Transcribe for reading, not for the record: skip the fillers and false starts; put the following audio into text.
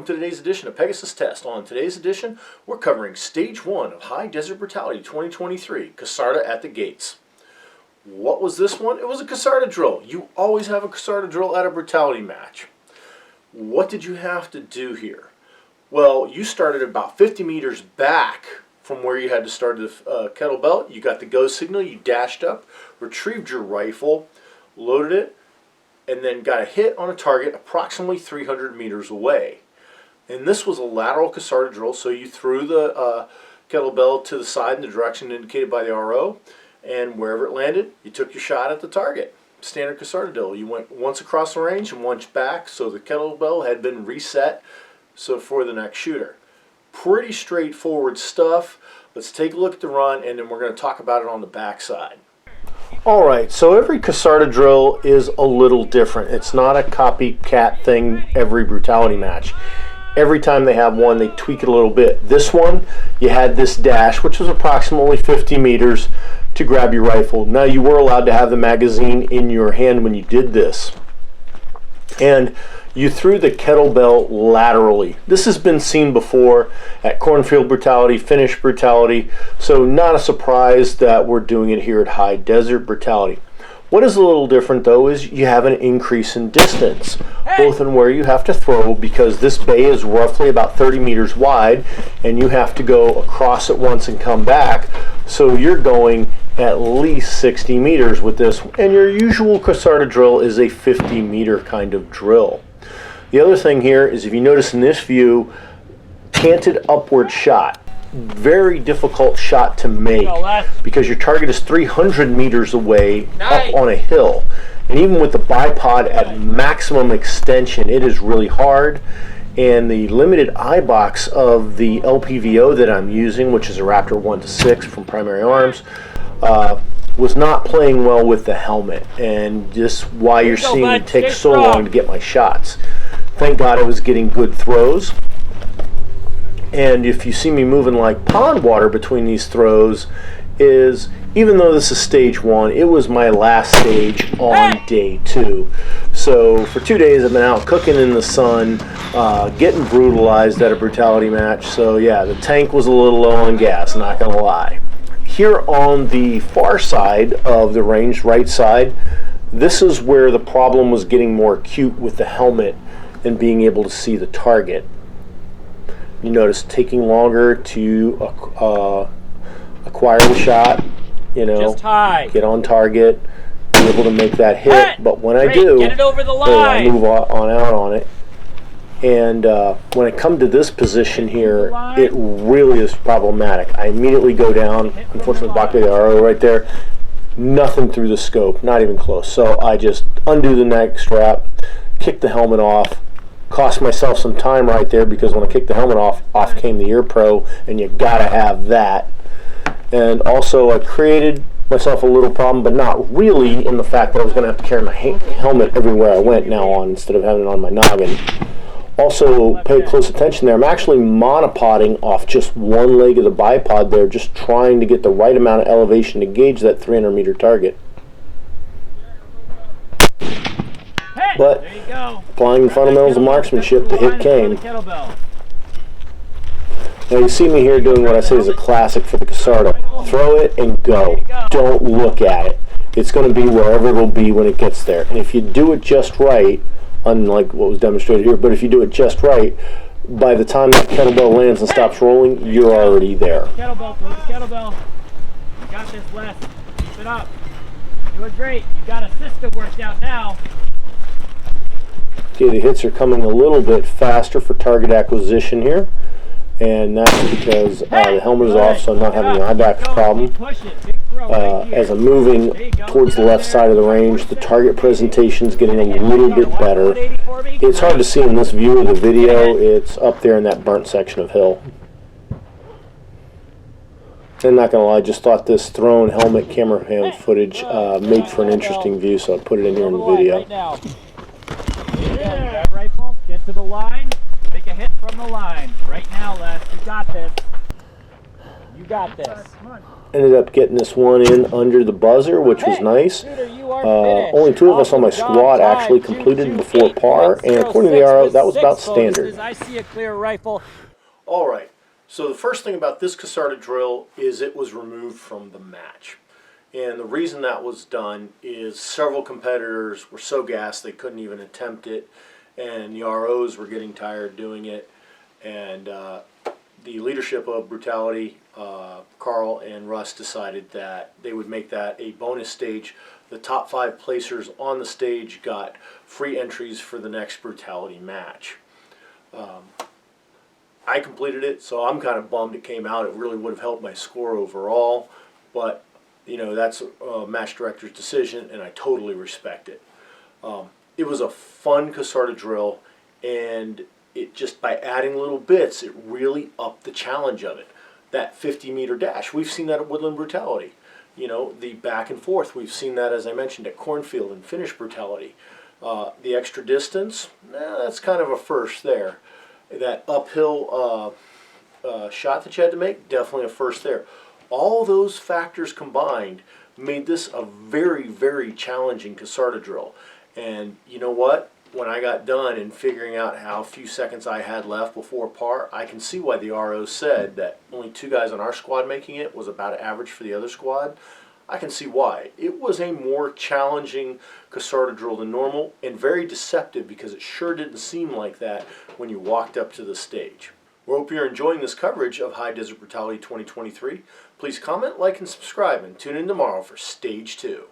welcome to today's edition of Pegasus Test. On today's edition, we're covering Stage 1 of High Desert Brutality 2023, Casarta at the Gates. What was this one? It was a Casarta drill. You always have a Casarta drill at a Brutality match. What did you have to do here? Well, you started about 50 meters back from where you had to start the kettlebell. You got the go signal, you dashed up, retrieved your rifle, loaded it, and then got a hit on a target approximately 300 meters away. And this was a lateral Casarta drill, so you threw the kettlebell to the side in the direction indicated by the RO, and wherever it landed, you took your shot at the target. Standard Casarta drill. You went once across the range and once back, so the kettlebell had been reset for the next shooter. Pretty straightforward stuff. Let's take a look at the run, and then we're going to talk about it on the backside. Alright, so every Casarta drill is a little different. It's not a copycat thing every Brutality match. Every time they have one, they tweak it a little bit. This one, you had this dash, which was approximately 50 meters to grab your rifle. Now, you were allowed to have the magazine in your hand when you did this. And you threw the kettlebell laterally. This has been seen before at Cornfield Brutality, Finish Brutality, so not a surprise that we're doing it here at High Desert Brutality. What is a little different though is you have an increase in distance, both in where you have to throw, because this bay is roughly about 30 meters wide and you have to go across it once and come back, so you're going at least 60 meters with this, and your usual Casarta drill is a 50 meter kind of drill. The other thing here is, if you notice in this view, canted upward shot. Very difficult shot to make because your target is 300 meters away up on a hill. And even with the bipod at maximum extension, it is really hard. And the limited eye box of the LPVO that I'm using, which is a Raptor 1-6 from Primary Arms, was not playing well with the helmet. And just why you're seeing me take so long to get my shots. Thank God I was getting good throws. And if you see me moving like pond water between these throws, is even though this is stage 1, it was my last stage on day 2. So for 2 days I've been out cooking in the sun, getting brutalized at a Brutality match. So yeah, the tank was a little low on gas, not gonna lie. Here on the far side of the range, right side, this is where the problem was getting more acute with the helmet and being able to see the target. You notice taking longer to acquire the shot, you know, get on target, be able to make that hit. But when I do, get it over the line. I move on out on it. And when I come to this position here, it really is problematic. I immediately go down, unfortunately blocked by the RO right there, nothing through the scope, not even close. So I just undo the neck strap, kick the helmet off, cost myself some time right there, because when I kicked the helmet off came the Ear Pro, and you gotta have that. And also I created myself a little problem, but not really, in the fact that I was gonna have to carry my helmet everywhere I went now on, instead of having it on my noggin. Also, pay close attention there. I'm actually monopoding off just one leg of the bipod there, just trying to get the right amount of elevation to gauge that 300 meter target. But applying the fundamentals of marksmanship, the hit came. Now you see me here doing what I say is a classic for the Casarta. Throw it and go. Don't look at it. It's going to be wherever it will be when it gets there. And if you do it just right, unlike what was demonstrated here, but if you do it just right, by the time that kettlebell lands and stops rolling, you're already there. Kettlebell, throw the kettlebell. You got this, Les. Keep it up. You're doing great. You got a system worked out now. Okay, the hits are coming a little bit faster for target acquisition here, and that's because the helmet is off, so I'm not having the eye back problem. As I'm moving towards the left side of the range, the target presentation is getting a little bit better. It's hard to see in this view of the video. It's up there in that burnt section of hill. I'm not going to lie, I just thought this thrown helmet camera hand footage made for an interesting view, so I put it in here in the video. Rifle, get to the line, make a hit from the line. Right now, Les, you got this. You got this. Ended up getting this one in under the buzzer, which was nice. Shooter, you are finished. Only 2 of us on my Awesome job, squad Ty. actually completed before par, and according to the 228.06 RO, with that was about 6 bonuses. standard. I see a clear rifle. All right, so the first thing about this Casarda drill is it was removed from the match. And the reason that was done is several competitors were so gassed they couldn't even attempt it, and the ROs were getting tired doing it, and the leadership of Brutality, Carl and Russ, decided that they would make that a bonus stage. The top 5 placers on the stage got free entries for the next Brutality match. I completed it, so I'm kind of bummed it came out. It really would have helped my score overall, but you know, that's a match director's decision, and I totally respect it. It was a fun Casarda drill, and it just by adding little bits, it really upped the challenge of it. That 50-meter dash, we've seen that at Woodland Brutality. You know, the back and forth, we've seen that, as I mentioned, at Cornfield and Finish Brutality. The extra distance, that's kind of a first there. That uphill shot that you had to make, definitely a first there. All those factors combined made this a very, very challenging Casarda drill. And you know what? When I got done and figuring out how few seconds I had left before par, I can see why the RO said that only 2 guys on our squad making it was about average for the other squad. I can see why. It was a more challenging Casarda drill than normal, and very deceptive because it sure didn't seem like that when you walked up to the stage. We hope you're enjoying this coverage of High Desert Brutality 2023. Please comment, like, and subscribe, and tune in tomorrow for Stage 2.